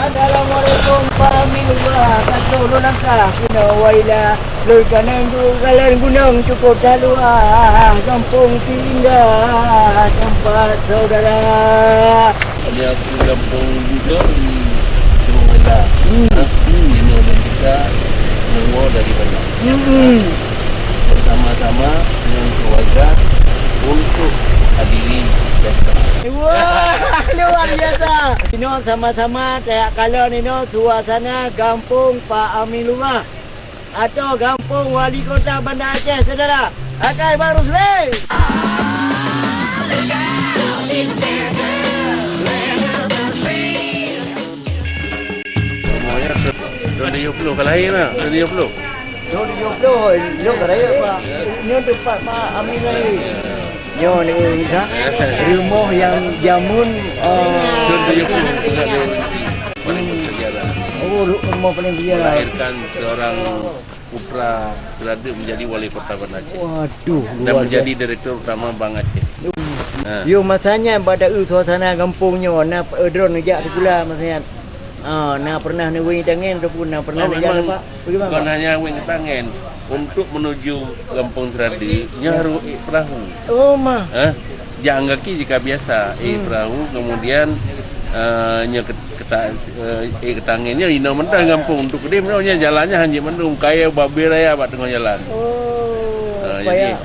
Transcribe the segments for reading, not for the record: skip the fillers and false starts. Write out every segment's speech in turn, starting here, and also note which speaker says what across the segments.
Speaker 1: Assalamualaikum warahmatullahi wabarakatuh. Nangka kena waila lur kanan tu kalan gunung cukup taluah kampung pindah tempat saudara.
Speaker 2: Ini aku kampung juga di Terowela. Dino dan juga Nunggu dari Bandar. Bersama-sama dengan keluarga untuk hadiri pesta.
Speaker 1: Wah, luar biasa. Nino sama-sama kayak kalau Nino suasana kampung Pak Aminullah atau kampung Wali Kota Banda Aceh, saudara. Akai baru selesai.
Speaker 2: Semuanya 2020 kalahir lah. 2020.
Speaker 1: Yo keraya Pak. Nyo tempat Pak Amin lagi. Nyo ni kan rumah yang jamun
Speaker 2: 2020 paling bersejarah.
Speaker 1: rumah paling dia lah.
Speaker 2: Melahirkan seorang putra Seradu menjadi wali kota Banda Aceh
Speaker 1: Waduh,
Speaker 2: dan
Speaker 1: luar
Speaker 2: menjadi direktur utama Bank Aceh.
Speaker 1: Yo masanya pada suasana kampungnya na drone jak sekula masanya. Nah pernah ni wing tangan ataupun nah pernah ni jak Pak. Bagaimana?
Speaker 2: Bukan hanya wing tangan, untuk menuju Kampung Seradu nya harus perahu.
Speaker 1: Oh mah.
Speaker 2: Jalan kaki jika biasa, perahu kemudian nya ketangannya ina mentah kampung untuk dia nya jalannya hanya mendung kaya babi raya buat tengah jalan.
Speaker 1: Payah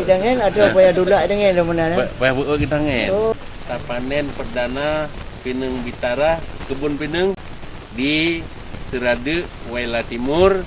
Speaker 1: tangan atau payah dulak tangan dah mana?
Speaker 2: Payah buat kita tangan.
Speaker 1: Oh.
Speaker 2: Kita panen perdana pinang bitara kebun pinang di Seradu Waila Timur.